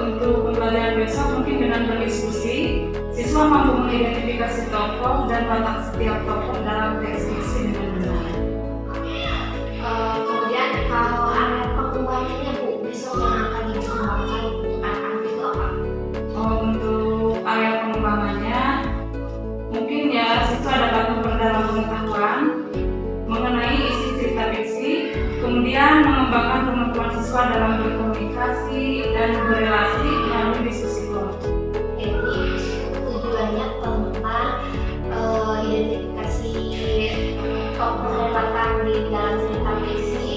untuk pembelajaran besok mungkin dengan berdiskusi, siswa mampu mengidentifikasi tokoh dan watak setiap tokoh dalam teks fiksi dengan benar. Kemudian kalau area pengembangannya Bu, besok yang akan dikembangkan untuk anak-anak itu apa? Untuk area pengembangannya, mungkin ya siswa dapat memperdalam pengetahuan mengenai isi cerita fiksi, kemudian mengembangkan kemampuan siswa dalam berkomunikasi dan berrelasi melalui diskusi kelompok. Jadi tujuannya tentang identifikasi tokoh dan watak di dalam cerita fiksi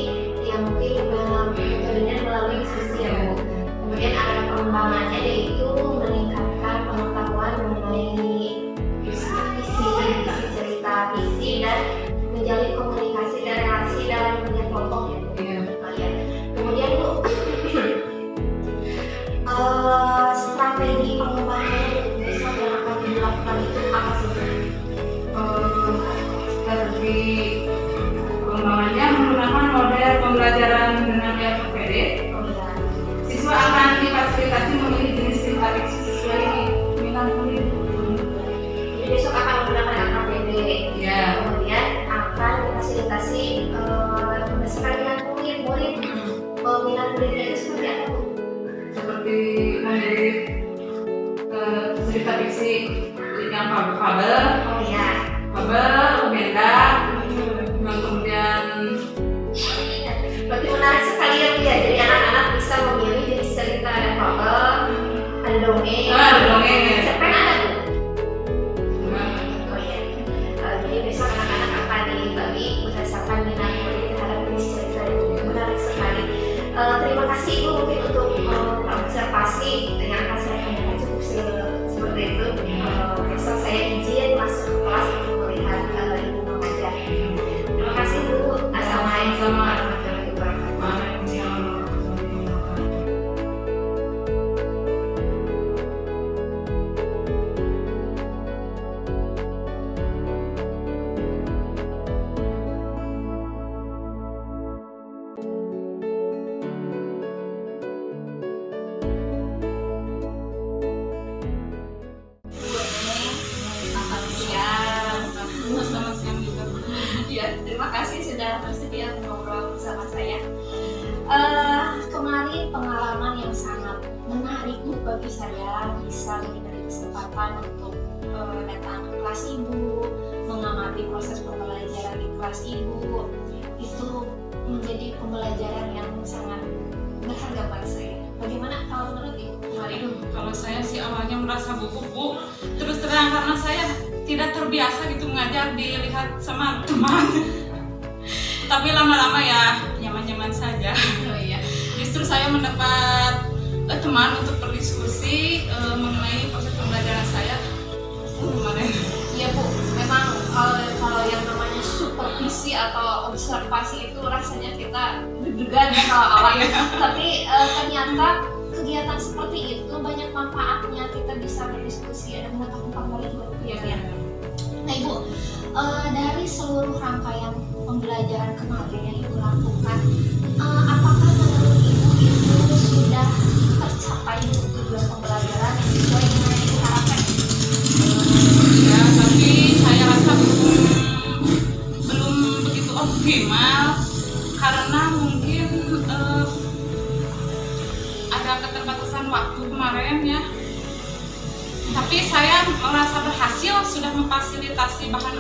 yang mungkin metodenya melalui diskusi ya Bu. Kemudian area pengembangannya yaitu meningkatkan pengetahuan mengenai isi cerita fiksi dan menjalin komunikasi dan relasi dalam dunia kelompok ya Bu. Iya. Kemudian Bu, strategi pengembangan besok yang akan dilakukan itu apa sih Bu? Strategi pengembangannya menggunakan model pembelajaran dengan LPD. Siswa akan difasilitasi memilih jenis cerita fiksi sesuai minat murid. Jadi besok akan menggunakan LKPD. Ya. Kemudian akan difasilitasi berdasarkan minat murid. Minat muridnya itu seperti apa Bu? Seperti memilih cerita fiksi yang fabel, Oh iya. beda, dan kemudian Berarti menarik sekali ya Bu ya. Jadi anak-anak bisa memilih jenis cerita, ada fabel, ada dongeng. ada dongeng. Cerpen ada Bu? Nah, Oh iya. Jadi besok anak-anak akan dibagi berdasarkan minat murid terhadap jenis cerita itu. Menarik sekali. Terima kasih Ibu mungkin untuk observasi yang akan saya tanyakan cukup seperti itu. Besok saya izin masuk ke kelas untuk melihat Ibu mengajar. Terima kasih Bu. Assalamualaikum warahmatullahi wabarakatuh. selamat siang juga. Ya, terima kasih sudah bersedia ngobrol bersama saya. Kemarin pengalaman yang sangat menarik Bu bagi saya, bisa diberi kesempatan untuk datang ke kelas Ibu, mengamati proses pembelajaran di kelas Ibu. Itu menjadi pembelajaran yang sangat berharga buat saya. Bagaimana kalau menurut Ibu kemarin? Kalau saya sih awalnya merasa gugup Bu, terus terang karena saya tidak terbiasa gitu mengajar dilihat sama teman. Tapi lama-lama ya nyaman-nyaman saja. Oh iya. Justru saya mendapat teman untuk berdiskusi mengenai proses pembelajaran saya kemarin. Iya Bu, memang kalau yang namanya supervisi atau observasi itu rasanya kita deg-degan ya kalau awalnya. Tapi ternyata kegiatan seperti itu banyak manfaatnya, kita bisa berdiskusi, ada pengetahuan baru juga ya. Nah Ibu, dari seluruh rangkaian pembelajaran kemarin yang Ibu lakukan, apakah menurut Ibu itu sudah tercapai tujuan pembelajaran yang sesuai dengan yang Ibu harapkan? Ya, tapi saya rasa belum begitu optimal karena mungkin ada keterbatasan waktu kemarin ya. Tapi saya merasa berhasil sudah memfasilitasi bahan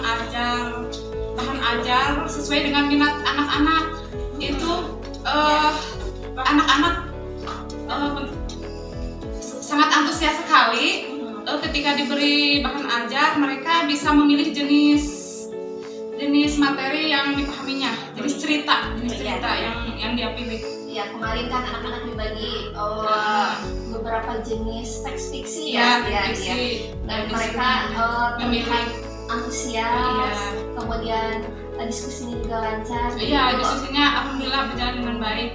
ajar sesuai dengan minat anak-anak. Itu anak-anak sangat antusias sekali. Ketika diberi bahan ajar, mereka bisa memilih jenis materi yang dipahaminya, jenis cerita yang dia pilih. Ya, kemarin kan anak-anak dibagi beberapa jenis teks fiksi dan mereka memilih antusias, kemudian diskusinya juga lancar. Iya, diskusinya alhamdulillah berjalan dengan baik.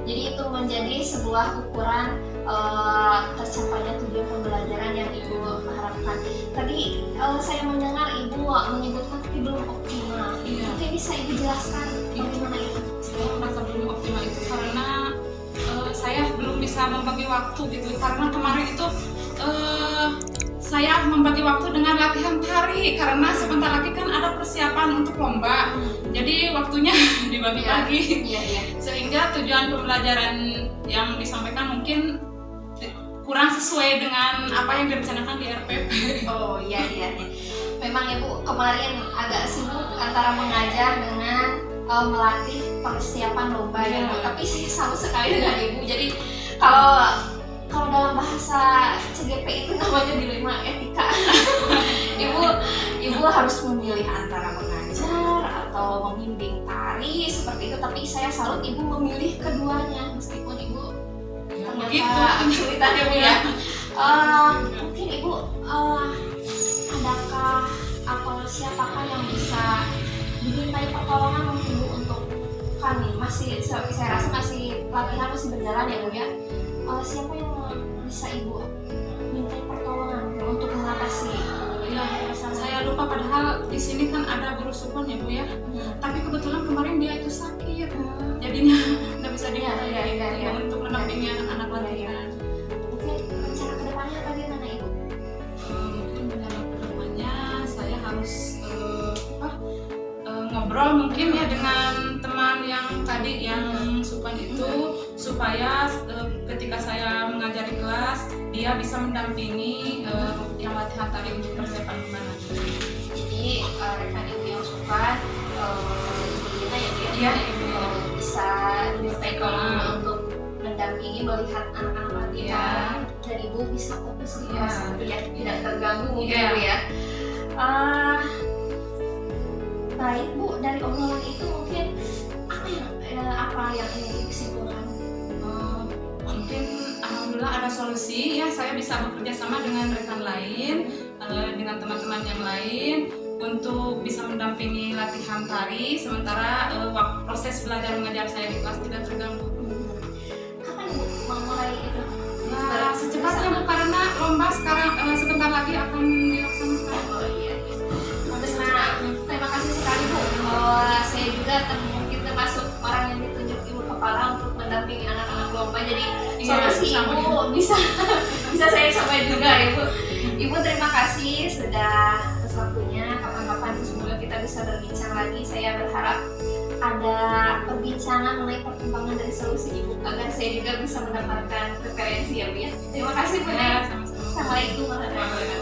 Jadi itu menjadi sebuah ukuran tercapainya tujuan pembelajaran yang Ibu harapkan. Tadi saya mendengar Ibu menyebutkan tapi belum optimal. Mungkin bisa Ibu jelaskan bagaimana itu? Saya merasa belum optimal itu karena saya belum bisa membagi waktu gitu, karena kemarin itu saya membagi waktu dengan latihan tari karena sebentar lagi kan ada persiapan untuk lomba. Jadi waktunya dibagi-bagi. Sehingga tujuan pembelajaran yang disampaikan mungkin kurang sesuai dengan apa yang direncanakan di RPP. Oh iya. Memang Ibu kemarin agak sibuk antara mengajar dengan melatih persiapan lomba ya Bu. Tapi saya salut sekali dengan Ibu. Jadi kalau dalam bahasa CGP itu namanya dilema etika. Ibu harus memilih antara mengajar atau membimbing tari seperti itu. Tapi saya salut Ibu memilih keduanya meskipun Ibu ternyata kesulitan ya Bu ya. Mungkin Ibu adakah atau siapakah yang bisa dimintai pertolongan mungkin Bu untuk kami saya rasa masih latihan masih berjalan ya Bu ya. Siapa yang bisa Ibu mintai pertolongan untuk mengatasi masalah? Saya lupa, padahal di sini kan ada guru supon ya Bu ya. Tapi kebetulan kemarin dia itu sakit, jadinya nggak bisa dimintai untuk mendampingi anak-anak latihan. Mungkin rencana kedepannya bagaimana Ibu? Mungkin rencana kedepannya saya harus ngobrol mungkin ya dengan teman yang tadi yang supon itu, supaya ketika saya mengajari kelas dia bisa mendampingi yang latihan tari untuk persiapan lomba nanti. Jadi rekan Ibu yang suka Ibu Iya, bisa dimintai tolong untuk mendampingi melihat anak-anak latihan dan Ibu bisa fokus di kelas tidak terganggu mungkin Bu ya. Baik Bu, dari obrolan itu mungkin apa yang ingin Ibu simpulkan? Mungkin alhamdulillah ada solusi ya, saya bisa bekerja sama dengan rekan lain, dengan teman-teman yang lain untuk bisa mendampingi latihan tari sementara proses belajar mengajar saya di kelas tidak terganggu. Kapan Ibu mau mulai itu? Ya, secepatnya Bu, karena lomba sekarang sebentar lagi akan dilaksanakan. Oh iya. Terima kasih sekali Bu. Saya juga mungkin termasuk orang yang ditunjuk Ibu Kepala untuk mendampingi anak-anak lomba. Jadi solusi Ibu bisa saya sampai juga ya Bu. Ibu terima kasih sudah atas waktunya. Kapan-kapan semoga kita bisa berbincang lagi. Saya berharap ada perbincangan mengenai perkembangan dari solusi Ibu agar saya juga bisa mendapatkan referensi ya Bu ya. Terima kasih Bu. Sama-sama. Assalamualaikum warahmatullahi wabarakatuh.